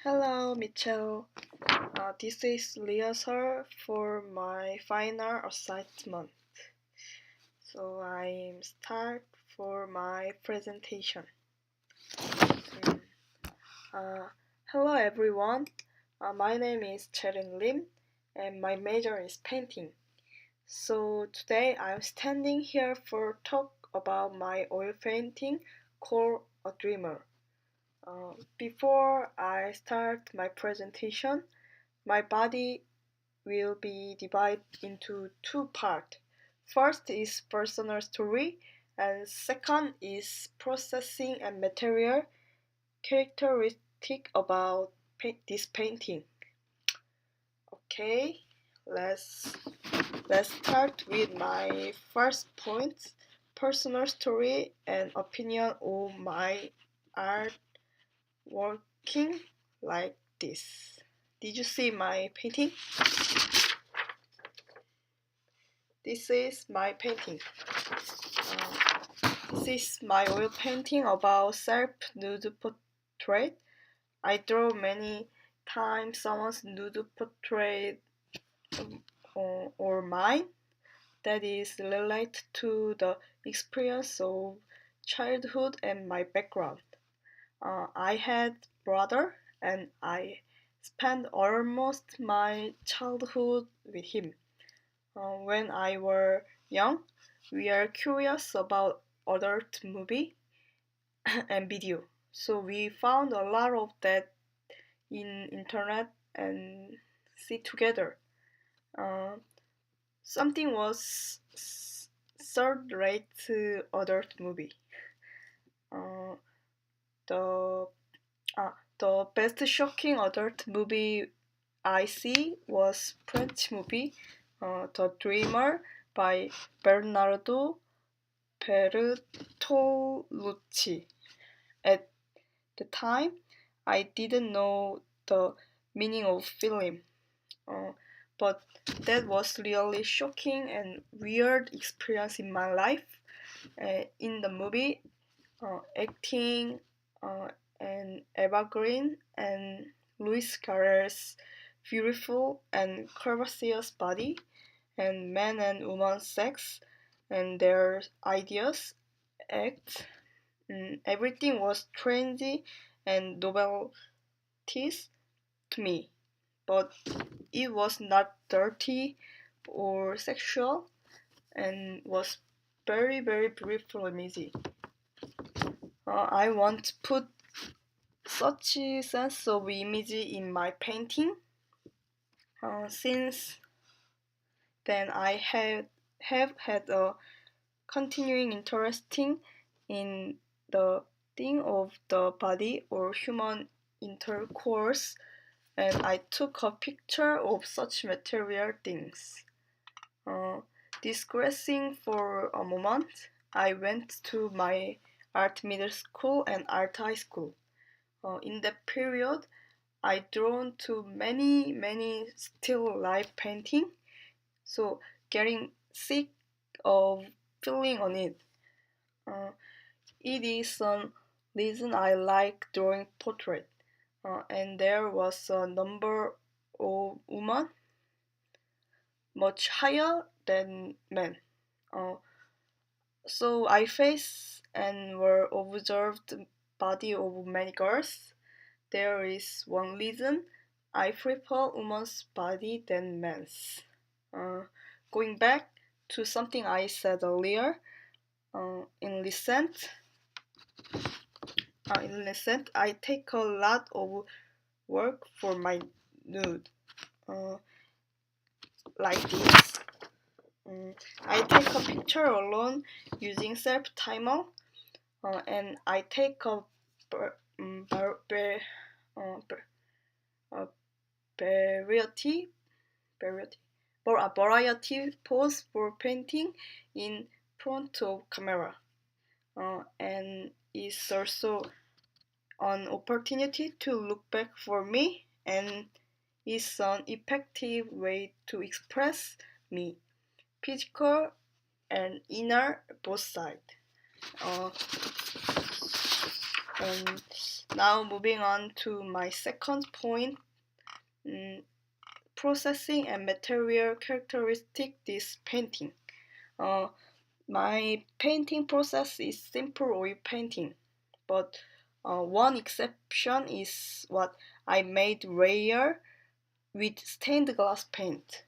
Hello, Mitchell. This is rehearsal for my final assignment. So I'm start for my presentation. Mm, Hello everyone. My name is Chae Lim and my major is painting. So today I'm standing here for talk about my oil painting called A Dreamer. Before I start my presentation, my body will be divided into two parts. First is personal story, and second is processing and material characteristic about this painting. Okay, let's start with my first point: personal story and opinion of my art working like this. Did you see my painting? This is my painting. This is my oil painting about self-nude portrait. I draw many times someone's nude portrait or mine that is related to the experience of childhood and my background. I had brother and I spent almost my childhood with him. When I were young, we are curious about adult movie and video. So we found a lot of that in internet and see together. Uh, Something was third-rate adult movie. Uh, the the best shocking adult movie I see was French movie The Dreamer by Bernardo Bertolucci. At the time, I didn't know the meaning of film, uh, but that was really shocking and weird experience in my life. In the movie, acting and Eva Green and Luis Carrer's beautiful and curvaceous body and man and woman sex and their ideas act. Everything was trendy and novelties to me, but it was not dirty or sexual and was very beautiful and easy. I want to put such a sense of image in my painting. Since then, I have had a continuing interesting in the thing of the body or human intercourse, and I took a picture of such material things. Digressing for a moment, I went to my art middle school and art high school. In that period, I drawn to many still life painting, so getting sick of feeling on it. Uh, it is a reason I like drawing portrait. And there was a number of women much higher than men. Uh, so I faced and were observed body of many girls. There is one reason I prefer woman's body than men's. Uh, Going back to something I said earlier, in recent, I take a lot of work for my nude, uh, like this. I take a picture alone using self timer, and I take a variety pose for painting in front of camera, and it's also an opportunity to look back for me, and it's an effective way to express me, physical and inner both sides. Uh, And now moving on to my second point, processing and material characteristic this painting. My painting process is simple oil painting, but one exception is what I made layer with stained glass paint.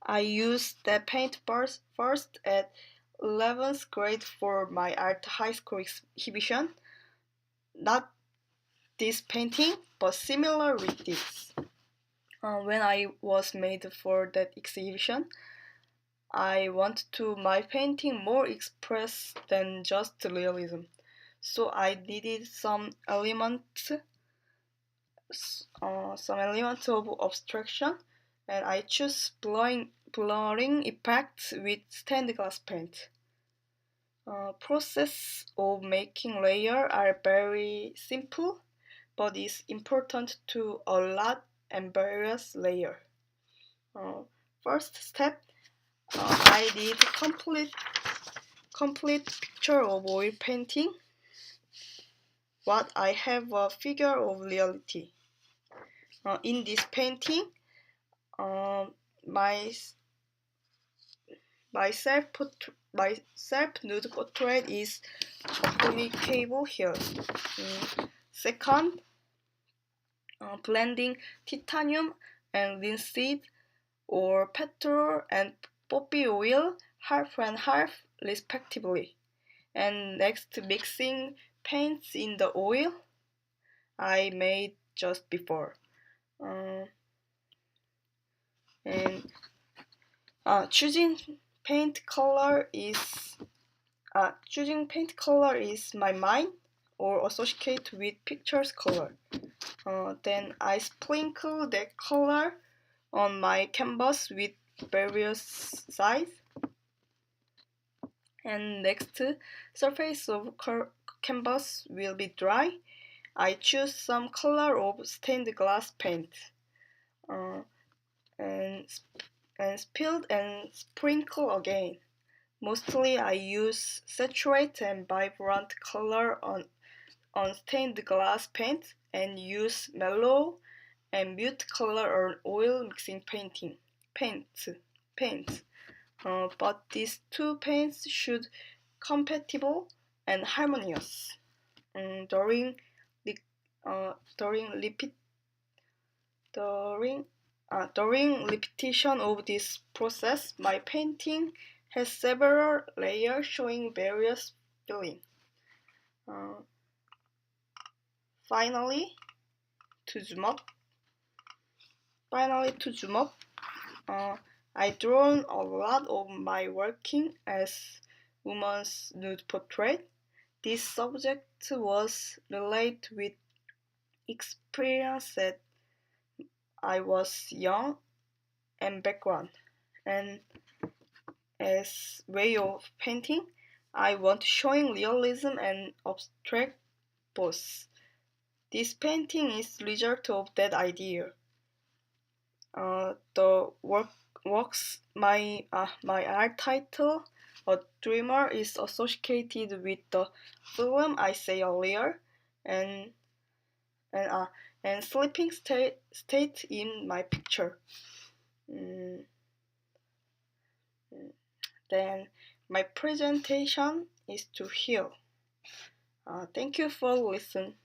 I used that paint first at 11th grade for my art high school exhibition. Not this painting, but similar with this. When I was made for that exhibition, I want to my painting more express than just realism. So I needed some elements of abstraction, and I choose blurring effects with stained glass paint. Process of making layer are very simple, but it's important to a lot and various layer. First step, I did complete picture of oil painting. What I have a figure of reality. In this painting, my my self nude portrait is applicable here. Second, blending titanium and linseed or petrol and poppy oil half and half respectively. And next, mixing paints in the oil I made just before. And choosing paint color is my mind or associate with picture's color. Then I sprinkle that color on my canvas with various size. And next, surface of canvas will be dry. I choose some color of stained glass paint. And spilled and sprinkle again. Mostly I use saturate and vibrant color on stained glass paint and use mellow and mute color on oil mixing paints. But these two paints should compatible and harmonious. During repetition of this process, my painting has several layers showing various feelings. Finally, to zoom up, I drawn a lot of my working as woman's nude portrait. This subject was related with experience that I was young and background, and as way of painting, I want showing realism and abstract both. This painting is result of that idea. The works my art title, A Dreamer, is associated with the film I say earlier, and sleeping state in my picture. Then my presentation is to heal. Thank you for listening.